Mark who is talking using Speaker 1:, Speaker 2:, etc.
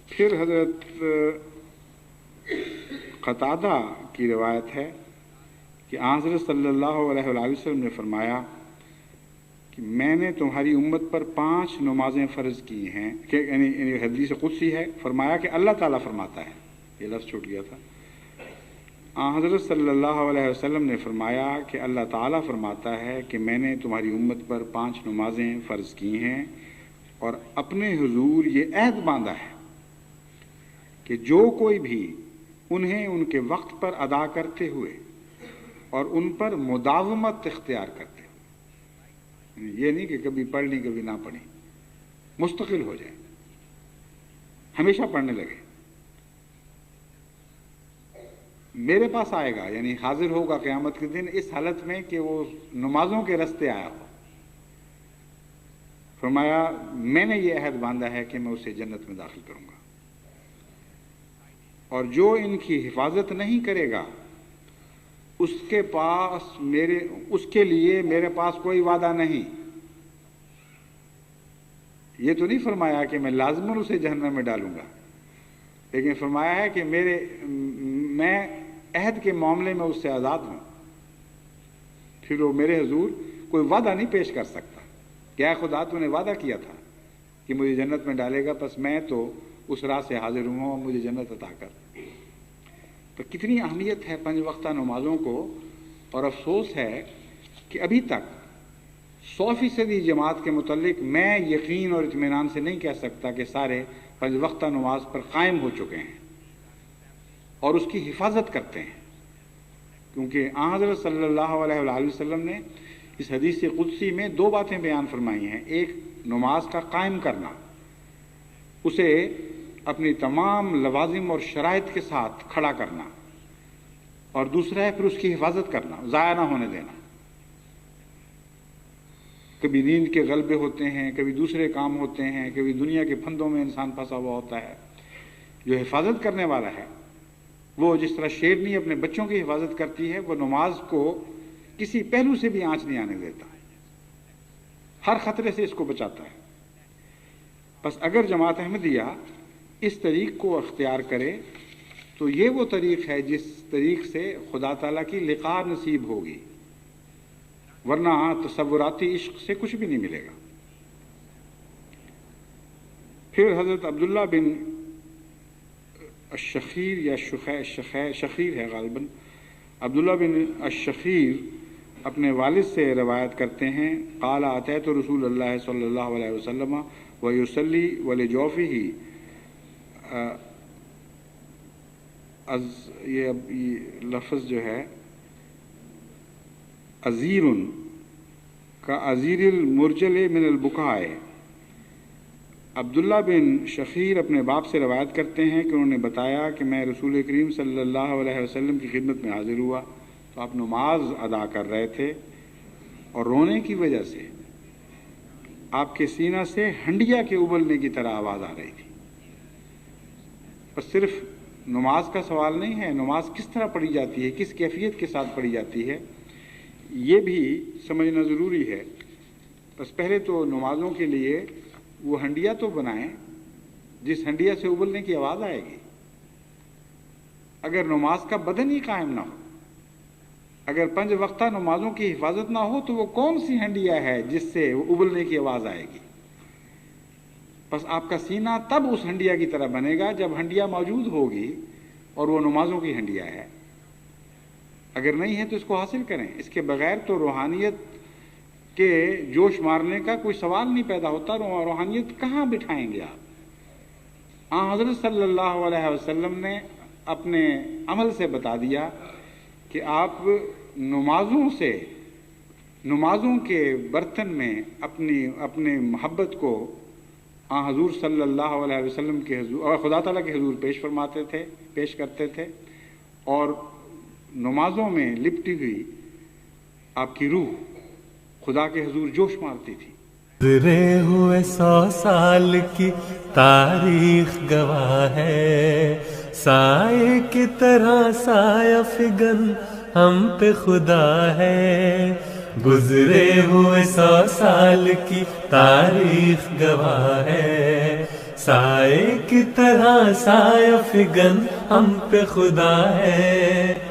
Speaker 1: پھر حضرت قتادہ کی روایت ہے کہ حضرت صلی اللہ علیہ وآلہ وسلم نے فرمایا کہ میں نے تمہاری امت پر 5 نمازیں فرض کی ہیں، کہ یعنی حدیث قدسی ہے، فرمایا کہ اللہ تعالیٰ فرماتا ہے، یہ لفظ چھوٹ گیا تھا۔ حضرت صلی اللہ علیہ وسلم نے فرمایا کہ اللہ تعالیٰ فرماتا ہے کہ میں نے تمہاری امت پر 5 نمازیں فرض کی ہیں اور اپنے حضور یہ عہد باندھا ہے کہ جو کوئی بھی انہیں ان کے وقت پر ادا کرتے ہوئے اور ان پر مداومت اختیار کرتے ہوئے، یہ نہیں کہ کبھی پڑھ لی کبھی نہ پڑھی، مستقل ہو جائے، ہمیشہ پڑھنے لگے، میرے پاس آئے گا، یعنی حاضر ہوگا قیامت کے دن اس حالت میں کہ وہ نمازوں کے رستے آیا ہو۔ فرمایا میں نے یہ عہد باندھا ہے کہ میں اسے جنت میں داخل کروں گا، اور جو ان کی حفاظت نہیں کرے گا اس کے لیے میرے پاس کوئی وعدہ نہیں۔ یہ تو نہیں فرمایا کہ میں لازماً اسے جہنم میں ڈالوں گا، لیکن فرمایا ہے کہ میں عہد کے معاملے میں اس سے آزاد ہوں، پھر وہ میرے حضور کوئی وعدہ نہیں پیش کر سکتا کہ اے خدا تو نے وعدہ کیا تھا کہ مجھے جنت میں ڈالے گا، بس میں تو اس راہ سے حاضر ہوں اور مجھے جنت عطا کر۔ تو کتنی اہمیت ہے 5 وقتہ نمازوں کو، اور افسوس ہے کہ ابھی تک 100% جماعت کے متعلق میں یقین اور اطمینان سے نہیں کہہ سکتا کہ سارے 5 وقتہ نماز پر قائم ہو چکے ہیں اور اس کی حفاظت کرتے ہیں، کیونکہ حضرت صلی اللہ علیہ وآلہ وسلم نے اس حدیث قدسی میں 2 باتیں بیان فرمائی ہیں۔ ایک نماز کا قائم کرنا، اسے اپنی تمام لوازم اور شرائط کے ساتھ کھڑا کرنا، اور دوسرا ہے پھر اس کی حفاظت کرنا، ضائع نہ ہونے دینا۔ کبھی نیند کے غلبے ہوتے ہیں، کبھی دوسرے کام ہوتے ہیں، کبھی دنیا کے پھندوں میں انسان پھنسا ہوا ہوتا ہے۔ جو حفاظت کرنے والا ہے وہ جس طرح شیرنی اپنے بچوں کی حفاظت کرتی ہے، وہ نماز کو کسی پہلو سے بھی آنچ نہیں آنے دیتا، ہر خطرے سے اس کو بچاتا ہے۔ بس اگر جماعت احمدیہ اس طریق کو اختیار کرے تو یہ وہ طریق ہے جس طریق سے خدا تعالیٰ کی لقاء نصیب ہوگی، ورنہ تصوراتی عشق سے کچھ بھی نہیں ملے گا۔ پھر حضرت عبداللہ بن الشخیر یا شخیر ہے غالباً، عبداللہ بن الشخیر اپنے والد سے روایت کرتے ہیں، قال اتیت رسول اللہ صلی اللہ علیہ وسلم ویصلی ولجوفہ، یہ لفظ جو ہے عزیر کا عزیر المرجل من البکاء۔ عبداللہ بن شخیر اپنے باپ سے روایت کرتے ہیں کہ انہوں نے بتایا کہ میں رسول کریم صلی اللہ علیہ وسلم کی خدمت میں حاضر ہوا تو آپ نماز ادا کر رہے تھے اور رونے کی وجہ سے آپ کے سینہ سے ہنڈیا کے ابلنے کی طرح آواز آ رہی تھی۔ بس صرف نماز کا سوال نہیں ہے، نماز کس طرح پڑھی جاتی ہے، کس کیفیت کے ساتھ پڑھی جاتی ہے، یہ بھی سمجھنا ضروری ہے۔ بس پہلے تو نمازوں کے لیے وہ ہنڈیا تو بنائیں جس ہنڈیا سے ابلنے کی آواز آئے گی۔ اگر نماز کا بدن ہی قائم نہ ہو، اگر 5 وقتہ نمازوں کی حفاظت نہ ہو، تو وہ کون سی ہنڈیا ہے جس سے ابلنے کی آواز آئے گی؟ بس آپ کا سینہ تب اس ہنڈیا کی طرح بنے گا جب ہنڈیا موجود ہوگی اور وہ نمازوں کی ہنڈیا ہے۔ اگر نہیں ہے تو اس کو حاصل کریں، اس کے بغیر تو روحانیت کے جوش مارنے کا کوئی سوال نہیں پیدا ہوتا۔ روحانیت کہاں بٹھائیں گے آپ؟ حضرت صلی اللہ علیہ وسلم نے اپنے عمل سے بتا دیا کہ آپ نمازوں کے برتن میں اپنے محبت کو حضور صلی اللہ علیہ وسلم کے حضور اور خدا تعالیٰ کے حضور پیش کرتے تھے، اور نمازوں میں لپٹی ہوئی آپ کی روح خدا کے حضور جوش مارتی تھی۔
Speaker 2: گزرے ہوئے 100 سال کی تاریخ گواہ ہے، سائے کی طرح سایہ فگن ہم پہ خدا ہے۔ گزرے ہوئے 100 سال کی تاریخ گواہ ہے، سائے کی طرح سایہ فگن ہم پہ خدا ہے.